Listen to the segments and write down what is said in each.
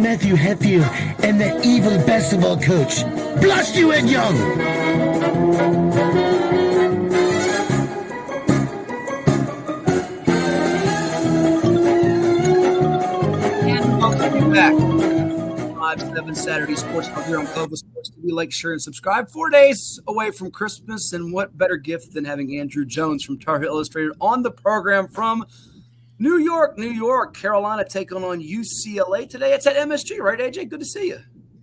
Matthew Hatfield and the evil basketball coach. Blast you, Ed Young! And welcome back. 5-7 Saturday Sports Talk here on Global Sports TV. Like, share, and subscribe. 4 days away from Christmas, and what better gift than having Andrew Jones from Tar Heel Illustrated on the program from New York, Carolina taking on UCLA today. It's at MSG, right, AJ? Good to see you.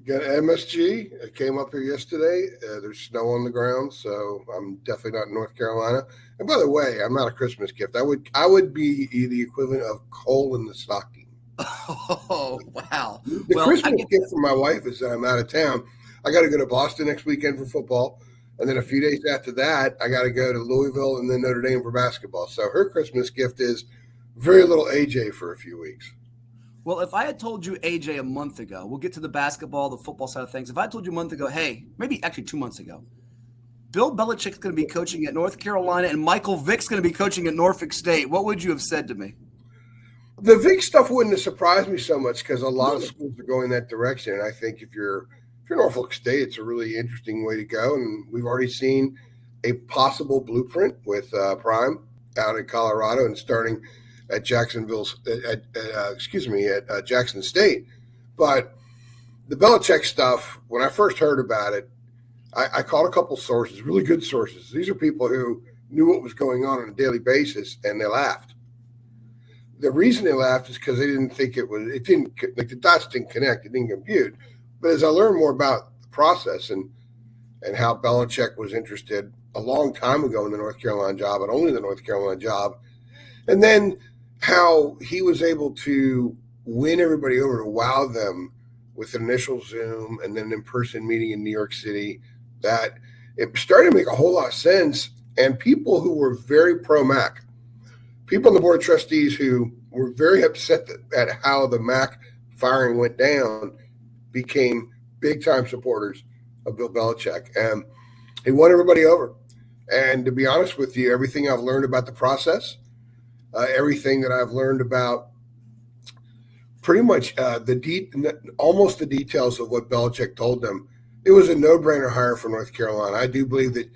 Got MSG. I came up here yesterday. There's snow on the ground, so I'm definitely not in North Carolina. And by the way, I'm not a Christmas gift. I would be the equivalent of coal in the stocking. Oh, wow. The Christmas gift for my wife is that I'm out of town. I got to go to Boston next weekend for football. And then a few days after that, I got to go to Louisville and then Notre Dame for basketball. So her Christmas gift is very little AJ for a few weeks. Well, if I had told you AJ a month ago, we'll get to the basketball, the football side of things. If I told you a month ago, hey, maybe actually 2 months ago, Bill Belichick's going to be coaching at North Carolina and Michael Vick's going to be coaching at Norfolk State, what would you have said to me? The Vick stuff wouldn't have surprised me so much because a lot of schools are going that direction. And I think if you're Norfolk State, it's a really interesting way to go. And we've already seen a possible blueprint with Prime out in Colorado and starting at Jackson State. But the Belichick stuff, when I first heard about it, I called a couple sources, really good sources. These are people who knew what was going on a daily basis, and they laughed. The reason they laughed is because they didn't think the dots didn't connect, it didn't compute. But as I learned more about the process and how Belichick was interested a long time ago in the North Carolina job and only the North Carolina job, and then how he was able to win everybody over to wow them with an initial Zoom and then an in-person meeting in New York City, that it started to make a whole lot of sense. And people who were very pro-Mac, people on the board of trustees who were very upset at how the Mac firing went down, became big-time supporters of Bill Belichick. And he won everybody over. And to be honest with you, everything I've learned about the process, everything that I've learned about pretty much almost the details of what Belichick told them, it was a no-brainer hire for North Carolina. I do believe that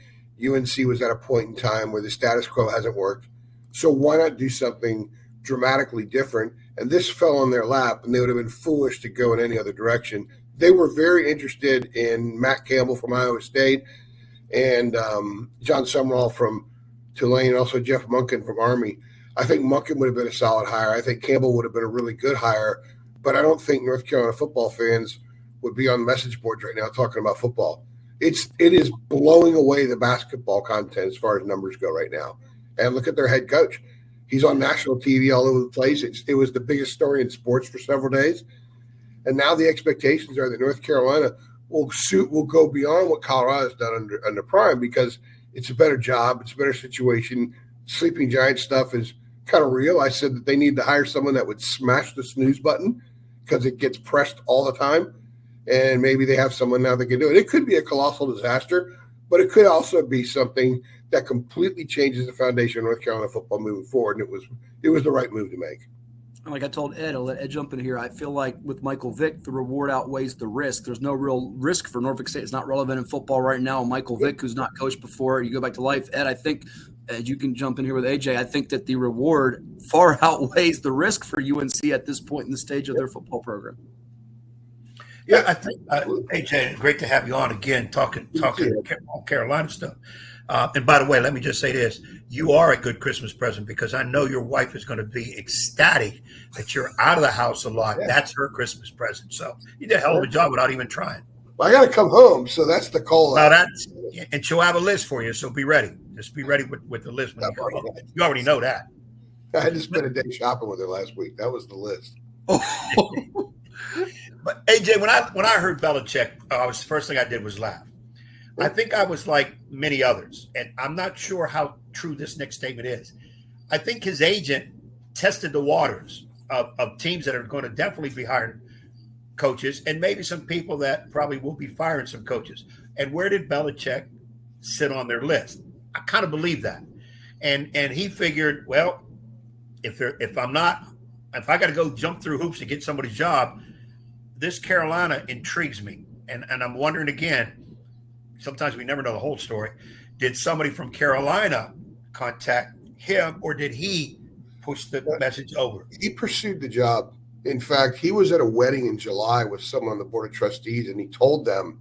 UNC was at a point in time where the status quo hasn't worked. So why not do something dramatically different? And this fell on their lap, and they would have been foolish to go in any other direction. They were very interested in Matt Campbell from Iowa State and John Sumrall from Tulane, and also Jeff Monken from Army. I think Monken would have been a solid hire. I think Campbell would have been a really good hire, but I don't think North Carolina football fans would be on message boards right now talking about football. It is blowing away the basketball content as far as numbers go right now. And look at their head coach. He's on national TV all over the place. It was the biggest story in sports for several days. And now the expectations are that North Carolina will go beyond what Colorado's done under Prime, because it's a better job. It's a better situation. Sleeping Giant stuff is kind of real. I said that they need to hire someone that would smash the snooze button because it gets pressed all the time. And maybe they have someone now that can do it. It could be a colossal disaster, but it could also be something that completely changes the foundation of North Carolina football moving forward. And it was the right move to make. Like I told Ed, I'll let Ed jump in here. I feel like with Michael Vick, the reward outweighs the risk. There's no real risk for Norfolk State. It's not relevant in football right now. Michael Vick, who's not coached before, you go back to life. Ed, I think, Ed, you can jump in here with AJ. I think that the reward far outweighs the risk for UNC at this point in the stage of their football program. Yeah, I think, AJ, great to have you on again, talking Carolina stuff. And by the way, let me just say this. You are a good Christmas present, because I know your wife is going to be ecstatic that you're out of the house a lot. Yeah. That's her Christmas present. So you did a hell of a job without even trying. Well, I got to come home, so that's the call. And she'll have a list for you, so be ready. Just be ready with the list when you come home. You already know that. I just spent a day shopping with her last week. That was the list. But AJ, when I heard Belichick, the first thing I did was laugh. I think I was like many others, and I'm not sure how true this next statement is. I think his agent tested the waters of teams that are going to definitely be hiring coaches, and maybe some people that probably will be firing some coaches. And where did Belichick sit on their list? I kind of believe that. And he figured, well, if I got to go jump through hoops to get somebody's job, this Carolina intrigues me. And I'm wondering again, sometimes we never know the whole story. Did somebody from Carolina contact him, or did he push the message over? He pursued the job. In fact, he was at a wedding in July with someone on the board of trustees, and he told them,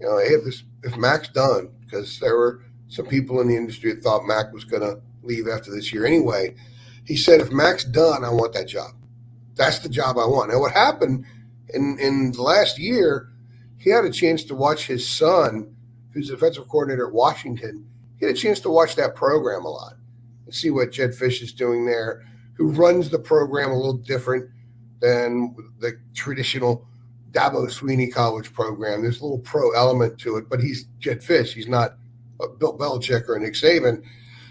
hey, if Mac's done, because there were some people in the industry that thought Mac was going to leave after this year anyway. He said, if Mac's done, I want that job. That's the job I want. Now, what happened in the last year, he had a chance to watch his son, who's the defensive coordinator at Washington. He had a chance to watch that program a lot and see what Jed Fish is doing there, who runs the program a little different than the traditional Dabo Sweeney college program. There's a little pro element to it, but he's Jed Fish. He's not Bill Belichick or Nick Saban.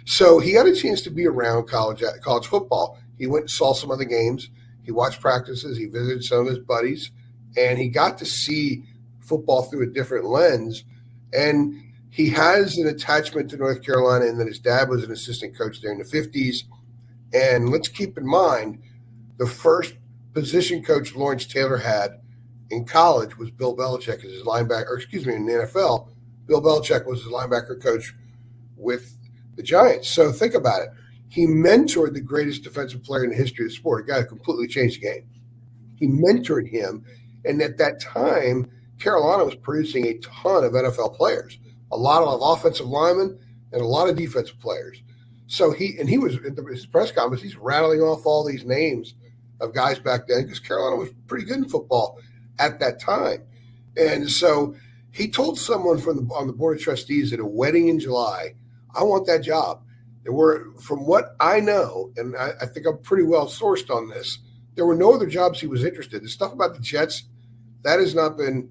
So he had a chance to be around college football. He went and saw some of the games. He watched practices. He visited some of his buddies, and he got to see football through a different lens. And he has an attachment to North Carolina in that his dad was an assistant coach there in the 50s. And let's keep in mind, the first position coach Lawrence Taylor had in college was Bill Belichick as his linebacker, in the NFL. Bill Belichick was his linebacker coach with the Giants. So think about it. He mentored the greatest defensive player in the history of the sport, a guy who completely changed the game. He mentored him. And at that time, Carolina was producing a ton of NFL players, a lot of offensive linemen and a lot of defensive players. So he was at his press conference, he's rattling off all these names of guys back then because Carolina was pretty good in football at that time. And so he told someone on the board of trustees at a wedding in July, I want that job. There were, from what I know, and I think I'm pretty well sourced on this, there were no other jobs he was interested in. The stuff about the Jets, that has not been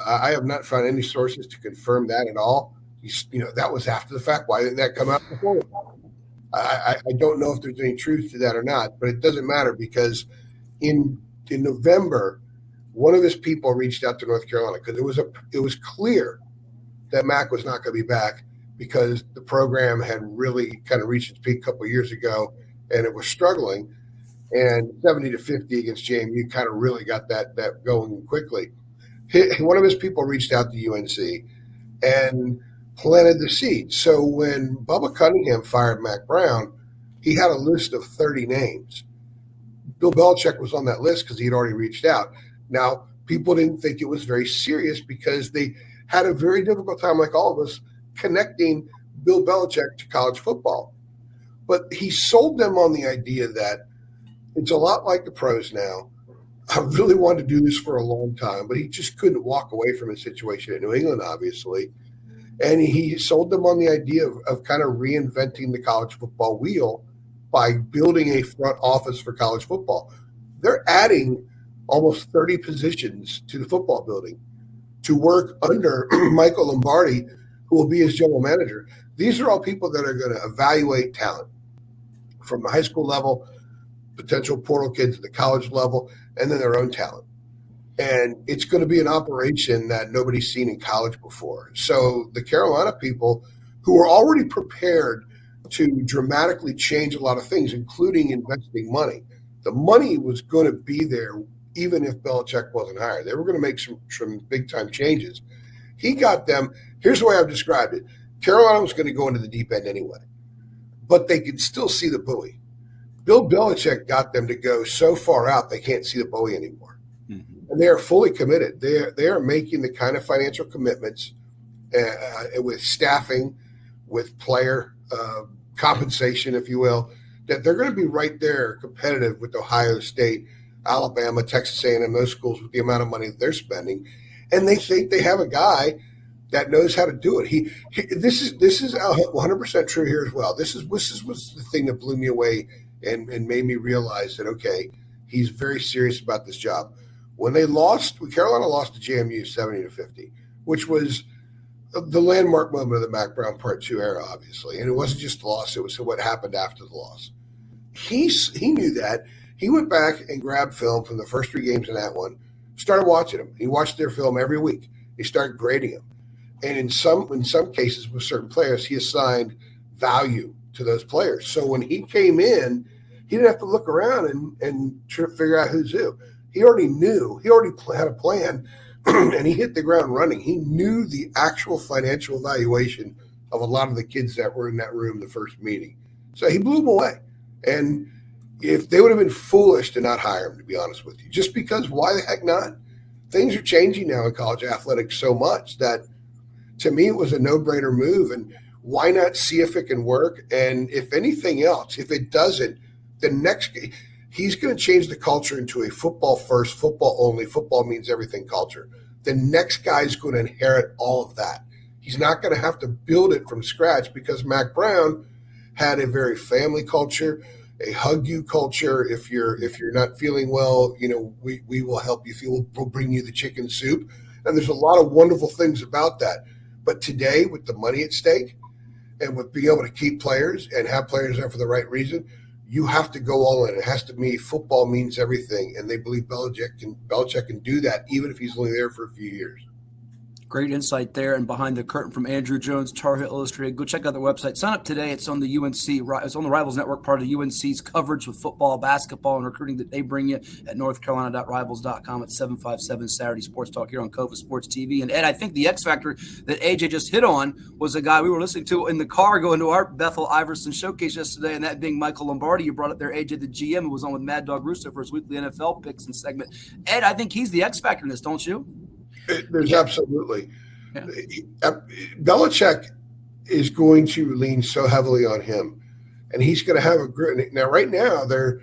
I have not found any sources to confirm that at all. That was after the fact. Why didn't that come out before? I don't know if there's any truth to that or not, but it doesn't matter because in November, one of his people reached out to North Carolina because it was clear that Mac was not going to be back because the program had really kind of reached its peak a couple of years ago and it was struggling. And 70-50 against JMU kind of really got that going quickly. One of his people reached out to UNC and planted the seed. So when Bubba Cunningham fired Mac Brown, he had a list of 30 names. Bill Belichick was on that list because he had already reached out. Now, people didn't think it was very serious because they had a very difficult time, like all of us, connecting Bill Belichick to college football. But he sold them on the idea that it's a lot like the pros now. I really wanted to do this for a long time, but he just couldn't walk away from his situation in New England, obviously. And he sold them on the idea of kind of reinventing the college football wheel by building a front office for college football. They're adding almost 30 positions to the football building to work under Michael Lombardi, who will be his general manager. These are all people that are going to evaluate talent from the high school level, potential portal kids at the college level, and then their own talent. And it's going to be an operation that nobody's seen in college before. So the Carolina people who are already prepared to dramatically change a lot of things, including investing money. The money was going to be there even if Belichick wasn't hired. They were going to make some big-time changes. He got them. Here's the way I've described it. Carolina was going to go into the deep end anyway, but they could still see the buoy. Bill Belichick got them to go so far out they can't see the buoy anymore. Mm-hmm. And they are fully committed. They are making the kind of financial commitments with staffing, with player compensation, if you will, that they're going to be right there competitive with Ohio State, Alabama, Texas A&M, those schools with the amount of money that they're spending. And they think they have a guy that knows how to do it. This is 100% true here as well. This was the thing that blew me away and made me realize that, okay, he's very serious about this job. When Carolina lost to JMU 70-50, which was the landmark moment of the Mac Brown Part 2 era, obviously. And it wasn't just the loss, it was what happened after the loss. He knew that. He went back and grabbed film from the first 3 games in that one, started watching them. He watched their film every week. He started grading them. And in some cases with certain players, he assigned value to those players. So when he came in, he didn't have to look around and figure out who's who. He already knew. He already had a plan, and he hit the ground running. He knew the actual financial evaluation of a lot of the kids that were in that room the first meeting. So he blew them away. And if they would have been foolish to not hire him, to be honest with you, just because why the heck not? Things are changing now in college athletics so much that to me it was a no-brainer move. And why not see if it can work? And if anything else, if it doesn't, the next he's going to change the culture into a football first, football only, football means everything culture. The next guy's going to inherit all of that. He's not going to have to build it from scratch because Mac Brown had a very family culture, a hug you culture. If you're not feeling well, we will help you feel. We'll bring you the chicken soup. And there's a lot of wonderful things about that. But today, with the money at stake and with being able to keep players and have players there for the right reason, you have to go all in. It has to be football means everything. And they believe Belichick can do that even if he's only there for a few years. Great insight there and behind the curtain from Andrew Jones, Tar Heel Illustrated. Go check out their website. Sign up today. It's on the UNC. It's on the Rivals Network, part of the UNC's coverage with football, basketball, and recruiting that they bring you at northcarolina.rivals.com at 757 Saturday Sports Talk here on Cova Sports TV. And Ed, I think the X factor that AJ just hit on was a guy we were listening to in the car going to our Bethel Iverson showcase yesterday, and that being Michael Lombardi. You brought up there, AJ, the GM, who was on with Mad Dog Russo for his weekly NFL picks and segment. Ed, I think he's the X factor in this, don't you? There's absolutely. Yeah. Belichick is going to lean so heavily on him, and he's going to have a grit. Now, right now, they're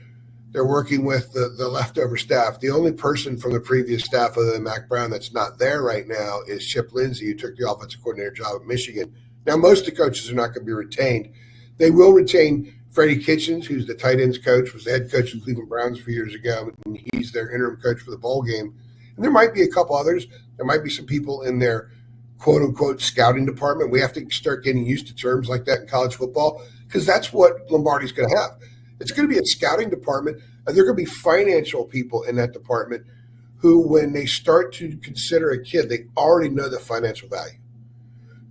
working with the leftover staff. The only person from the previous staff other than Mac Brown that's not there right now is Chip Lindsey, who took the offensive coordinator job at Michigan. Now, most of the coaches are not going to be retained. They will retain Freddie Kitchens, who's the tight ends coach, was the head coach of Cleveland Browns a few years ago, and he's their interim coach for the bowl game. And there might be a couple others. There might be some people in their quote-unquote scouting department. We have to start getting used to terms like that in college football because that's what Lombardi's going to have. It's going to be a scouting department, and there are going to be financial people in that department who, when they start to consider a kid, they already know the financial value.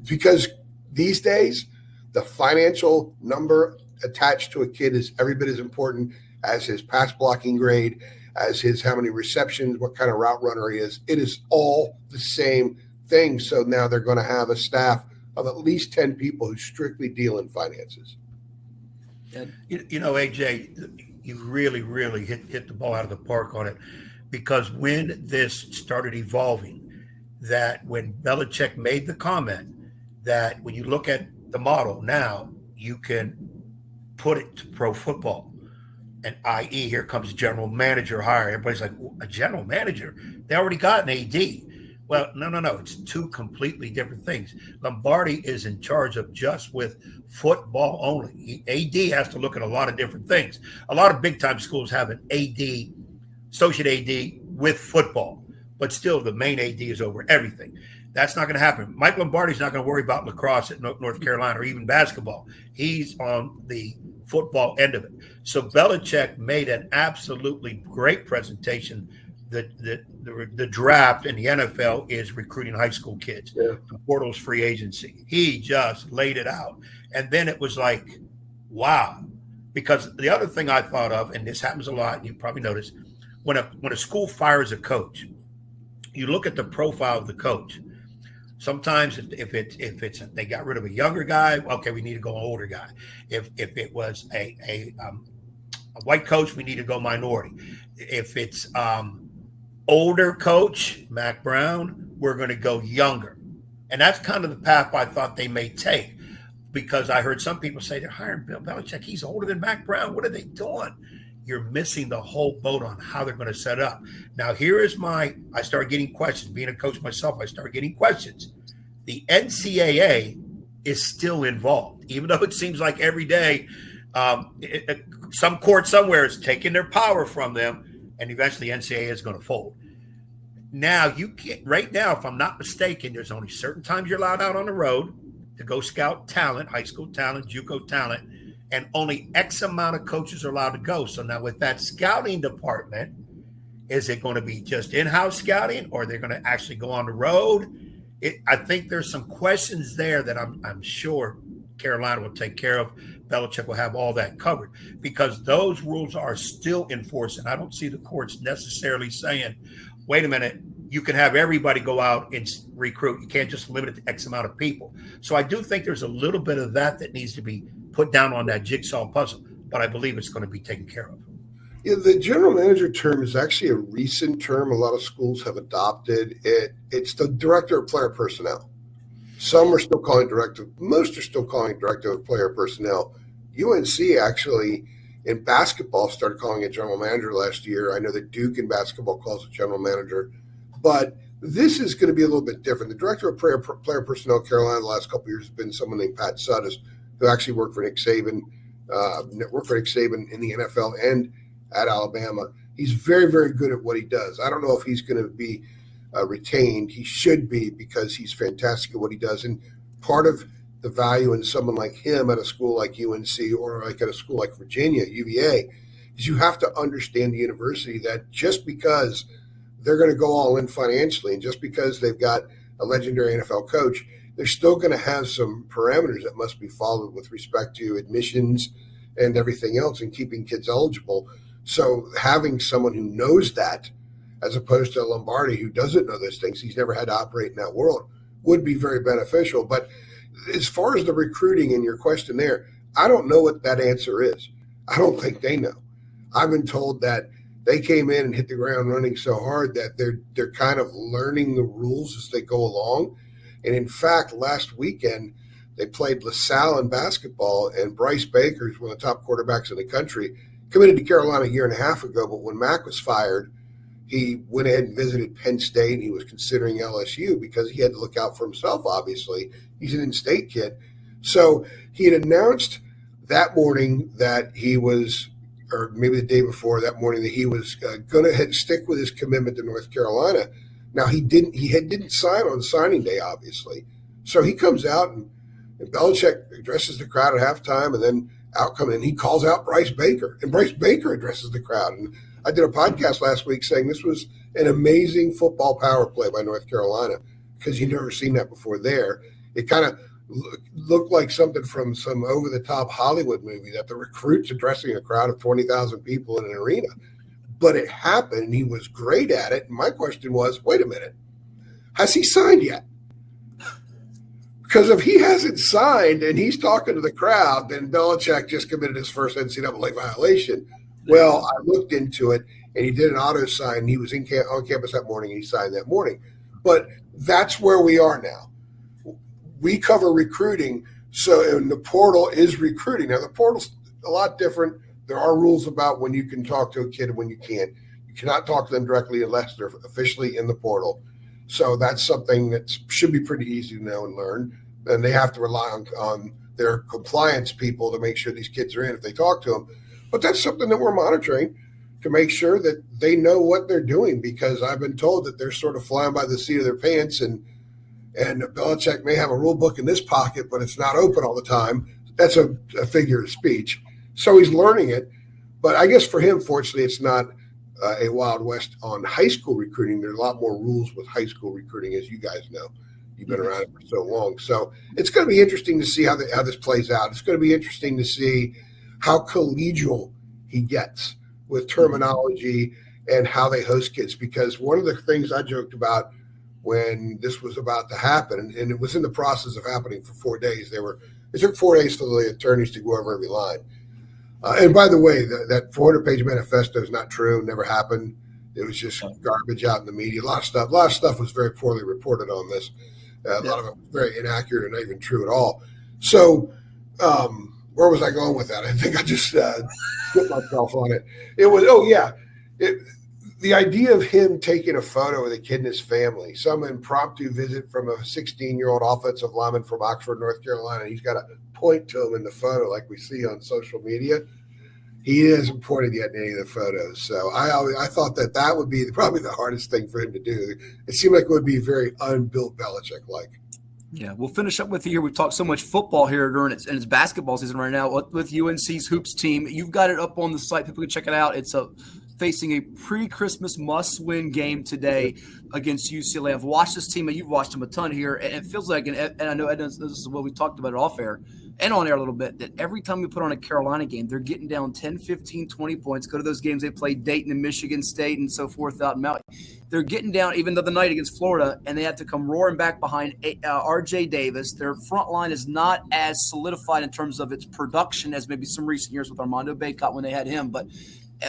Because these days, the financial number attached to a kid is every bit as important as his pass blocking grade, as his how many receptions, what kind of route runner he is. It is all the same thing. So now they're going to have a staff of at least 10 people who strictly deal in finances. AJ, you really, really hit the ball out of the park on it, because when this started evolving, that when Belichick made the comment that when you look at the model now, you can put it to pro football. And i.e., here comes general manager hire. Everybody's like, a general manager? They already got an AD. Well, no. It's two completely different things. Lombardi is in charge of just with football only. AD has to look at a lot of different things. A lot of big-time schools have an AD, associate AD with football, but still the main AD is over everything. That's not going to happen. Mike Lombardi's not going to worry about lacrosse at North Carolina or even basketball. He's on the football end of it. So Belichick made an absolutely great presentation. The draft in the NFL is recruiting high school kids. Yeah. The portal's free agency. He just laid it out. And then it was like, wow. Because the other thing I thought of, and this happens a lot, and you probably noticed, when a school fires a coach, you look at the profile of the coach. Sometimes if it's they got rid of a younger guy, okay, we need to go an older guy. If it was a white coach, we need to go minority. If it's older coach, Mac Brown, we're going to go younger. And that's kind of the path I thought they may take, because I heard some people say they're hiring Bill Belichick. He's older than Mac Brown. What are they doing? You're missing the whole boat on how they're going to set up. Now, here is I start getting questions. Being a coach myself, I start getting questions. The NCAA is still involved, even though it seems like every day some court somewhere is taking their power from them, and eventually NCAA is going to fold. Now, you can't, right now, if I'm not mistaken, there's only certain times you're allowed out on the road to go scout talent, high school talent, JUCO talent, and only X amount of coaches are allowed to go. So now with that scouting department, is it going to be just in-house scouting, or they're going to actually go on the road? I think there's some questions there that I'm sure Carolina will take care of. Belichick will have all that covered because those rules are still enforced. And I don't see the courts necessarily saying, wait a minute, you can have everybody go out and recruit. You can't just limit it to X amount of people. So I do think there's a little bit of that needs to be put down on that jigsaw puzzle, but I believe it's going to be taken care of. Yeah, the general manager term is actually a recent term. A lot of schools have adopted it. It's the director of player personnel. Some are still calling most are still calling director of player personnel. UNC actually in basketball started calling it general manager last year. I know that Duke in basketball calls it general manager, but this is going to be a little bit different. The director of player personnel, Carolina, the last couple of years has been someone named Pat Suttis, who actually worked for Nick Saban in the NFL and at Alabama. He's very, very good at what he does. I don't know if he's going to be retained. He should be because he's fantastic at what he does. And part of the value in someone like him at a school like UNC or like at a school like Virginia, UVA, is you have to understand the university that just because they're going to go all in financially and just because they've got a legendary NFL coach, they're still going to have some parameters that must be followed with respect to admissions and everything else and keeping kids eligible. So having someone who knows that as opposed to Lombardi who doesn't know those things, he's never had to operate in that world, would be very beneficial. But as far as the recruiting and your question there, I don't know what that answer is. I don't think they know. I've been told that they came in and hit the ground running so hard that they're kind of learning the rules as they go along. And in fact, last weekend, they played LaSalle in basketball, and Bryce Baker, who's one of the top quarterbacks in the country, committed to Carolina a year and a half ago. But when Mack was fired, he went ahead and visited Penn State, and he was considering LSU because he had to look out for himself, obviously. He's an in-state kid. So he had announced that morning that he was, or maybe the day before that morning, that he was going to stick with his commitment to North Carolina. Now, he didn't sign on signing day, obviously. So he comes out, and Belichick addresses the crowd at halftime, and then and he calls out Bryce Baker, and Bryce Baker addresses the crowd. And I did a podcast last week saying this was an amazing football power play by North Carolina because you've never seen that before there. It kind of looked like something from some over-the-top Hollywood movie that the recruit's addressing a crowd of 20,000 people in an arena. But it happened, and he was great at it. And my question was, wait a minute, has he signed yet? Because if he hasn't signed and he's talking to the crowd, then Belichick just committed his first NCAA violation. Well, I looked into it, and he did an auto sign. He was on campus that morning, and he signed that morning. But that's where we are now. We cover recruiting, and the portal is recruiting. Now, the portal's a lot different. There are rules about when you can talk to a kid and when you can't. You cannot talk to them directly unless they're officially in the portal. So that's something that should be pretty easy to know and learn. And they have to rely on their compliance people to make sure these kids are in if they talk to them. But that's something that we're monitoring to make sure that they know what they're doing, because I've been told that they're sort of flying by the seat of their pants, and Belichick may have a rule book in this pocket, but it's not open all the time. That's a figure of speech. So he's learning it. But I guess for him, fortunately, it's not a Wild West on high school recruiting. There are a lot more rules with high school recruiting, as you guys know. You've been around it for so long. So it's going to be interesting to see how this plays out. It's going to be interesting to see how collegial he gets with terminology and how they host kids. Because one of the things I joked about when this was about to happen, and it was in the process of happening for 4 days, it took 4 days for the attorneys to go over every line. And by the way, that 400-page manifesto is not true, never happened. It was just garbage out in the media. A lot of stuff was very poorly reported on this. A lot of it was very inaccurate and not even true at all. So where was I going with that? I think I just put myself on it. It was, the idea of him taking a photo with a kid and his family, some impromptu visit from a 16-year-old offensive lineman from Oxford, North Carolina. He's got to point to him in the photo like we see on social media. He hasn't pointed yet in any of the photos. So I thought that would be probably the hardest thing for him to do. It seemed like it would be very un-Bill Belichick-like. Yeah, we'll finish up with you here. We've talked so much football here during its basketball season right now with UNC's hoops team. You've got it up on the site. People can check it out. It's a facing a pre-Christmas must-win game today against UCLA. I've watched this team, and you've watched them a ton here, and it feels like, and I know Ed, this is what we talked about off air and on air a little bit, that every time we put on a Carolina game, they're getting down 10, 15, 20 points. Go to those games they played Dayton and Michigan State and so forth out in Mountain. They're getting down even the other night against Florida, and they have to come roaring back behind R.J. Davis. Their front line is not as solidified in terms of its production as maybe some recent years with Armando Bacot when they had him, but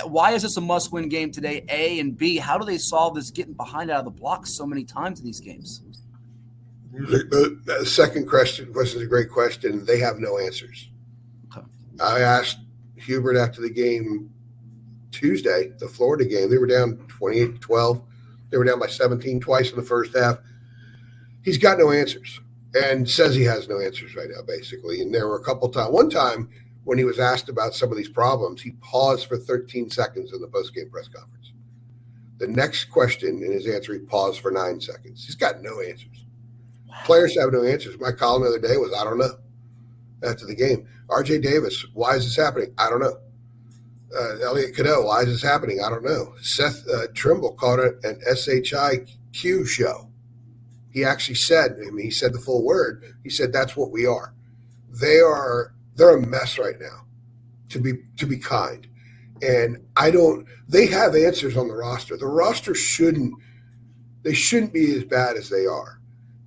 why is this a must-win game today, A, and B, how do they solve this getting behind out of the blocks so many times in these games? The second question is a great question. They have no answers. Okay. I asked Hubert after the game Tuesday, the Florida game. They were down 28-12. They were down by 17 twice in the first half. He's got no answers and says he has no answers right now, basically. And there were a couple times. One time, when he was asked about some of these problems, he paused for 13 seconds in the postgame press conference. The next question in his answer, he paused for 9 seconds. He's got no answers. Wow. Players have no answers. My column the other day was, I don't know, after the game. R.J. Davis, why is this happening? I don't know. Elliot Cadeau, why is this happening? I don't know. Seth Trimble called it an SHIQ show. He actually said, he said the full word. He said, that's what we are. They're a mess right now, to be kind. And they have answers on the roster. The roster shouldn't be as bad as they are.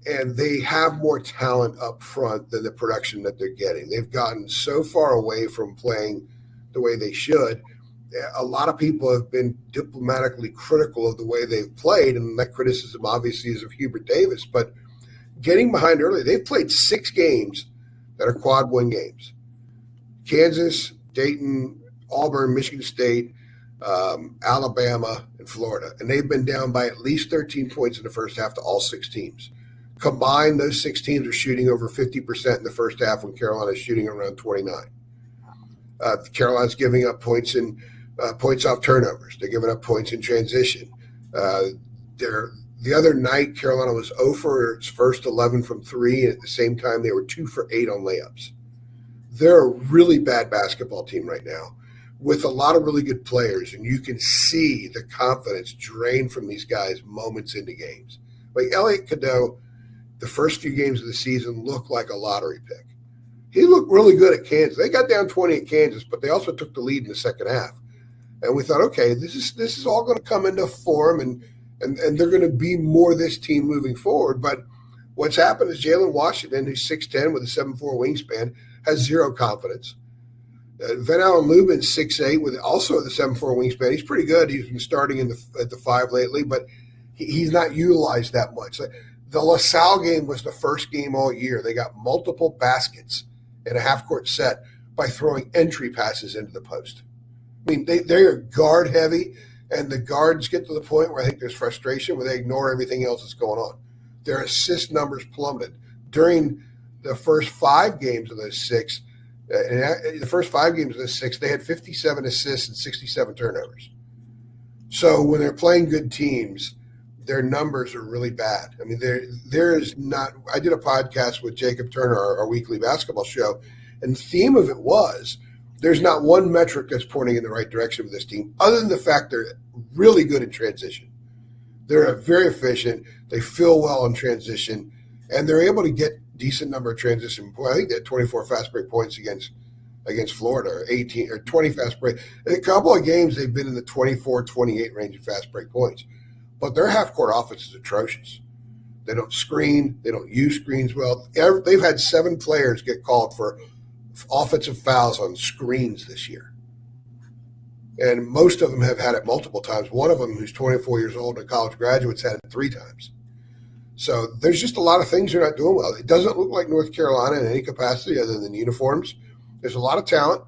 And they have more talent up front than the production that they're getting. They've gotten so far away from playing the way they should. A lot of people have been diplomatically critical of the way they've played, and that criticism obviously is of Hubert Davis. But getting behind early, they've played 6 games that are quad win games. Kansas, Dayton, Auburn, Michigan State, Alabama, and Florida. And they've been down by at least 13 points in the first half to all 6 teams. Combined, those 6 teams are shooting over 50% in the first half when Carolina's shooting around 29. Carolina's giving up points off turnovers. They're giving up points in transition. The other night, Carolina was 0 for its first 11 from 3. And at the same time, they were 2 for 8 on layups. They're a really bad basketball team right now with a lot of really good players, and you can see the confidence drain from these guys moments into games. Like Elliot Cadeau, the first few games of the season looked like a lottery pick. He looked really good at Kansas. They got down 20 at Kansas, but they also took the lead in the second half. And we thought, okay, this is all going to come into form, and they're going to be more this team moving forward. But what's happened is Jalen Washington, who's 6'10" with a 7'4" wingspan, has zero confidence. Van Allen Lubin, 6'8", with also the 7'4" wingspan. He's pretty good. He's been starting at the 5 lately, but he's not utilized that much. The LaSalle game was the first game all year. They got multiple baskets in a half-court set by throwing entry passes into the post. I mean, they are guard heavy, and the guards get to the point where I think there's frustration where they ignore everything else that's going on. Their assist numbers plummeted. During the first 5 games of those 6, they had 57 assists and 67 turnovers. So when they're playing good teams, their numbers are really bad. I mean, there is not – I did a podcast with Jacob Turner, our weekly basketball show, and the theme of it was there's not one metric that's pointing in the right direction with this team other than the fact they're really good in transition. They're very efficient. They feel well in transition, and they're able to get decent number of transition points. I think they had 24 fast break points against Florida, or 18 or 20 fast break. In a couple of games, they've been in the 24, 28 range of fast break points. But their half-court offense is atrocious. They don't screen. They don't use screens well. They've had 7 players get called for offensive fouls on screens this year. And most of them have had it multiple times. One of them, who's 24 years old and a college graduate, has had it 3 times. So there's just a lot of things they're not doing well. It doesn't look like North Carolina in any capacity other than uniforms. There's a lot of talent.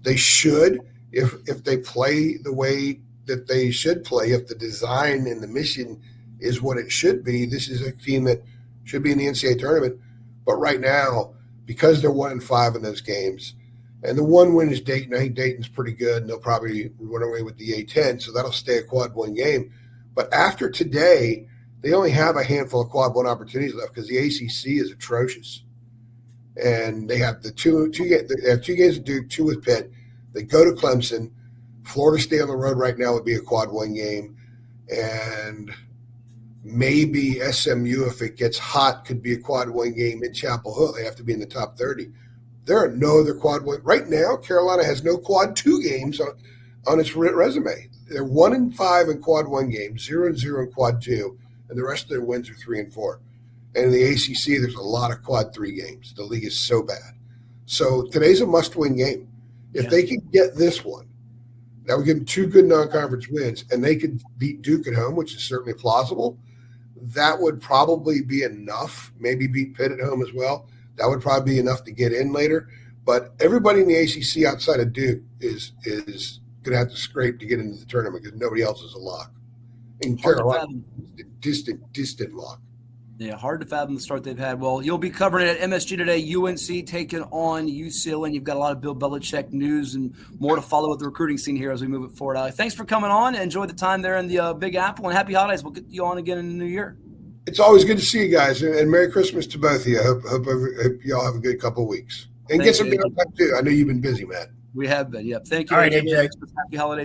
They should, if they play the way that they should play, if the design and the mission is what it should be, this is a team that should be in the NCAA tournament. But right now, because they're 1-5 in those games, and the one win is Dayton. I think Dayton's pretty good, and they'll probably run away with the A-10, so that'll stay a quad one game. But after today, they only have a handful of quad one opportunities left because the ACC is atrocious. And they have they have 2 games to Duke, 2 with Pitt. They go to Clemson, Florida State on the road right now would be a quad one game. And maybe SMU, if it gets hot, could be a quad one game in Chapel Hill. They have to be in the top 30. There are no other quad one. Right now, Carolina has no quad two games on its resume. They're 1-5 in quad one games, 0-0 in quad two, and the rest of their wins are 3-4. And in the ACC, there's a lot of quad three games. The league is so bad. So today's a must-win game. If they can get this one, that would give them two good non-conference wins, and they could beat Duke at home, which is certainly plausible. That would probably be enough. Maybe beat Pitt at home as well. That would probably be enough to get in later. But everybody in the ACC outside of Duke is going to have to scrape to get into the tournament because nobody else is a lock. In Carolina, distant lock. Yeah, hard to fathom the start they've had. Well, you'll be covering it at MSG today. UNC taking on UCLA, and you've got a lot of Bill Belichick news and more to follow with the recruiting scene here as we move it forward. Thanks for coming on. Enjoy the time there in the Big Apple, and happy holidays. We'll get you on again in the new year. It's always good to see you guys, and Merry Christmas to both of you. I hope you all have a good couple of weeks. And get some downtime too. I know you've been busy, Matt. We have been, yep. Thank you. All right, AJ. Happy holidays.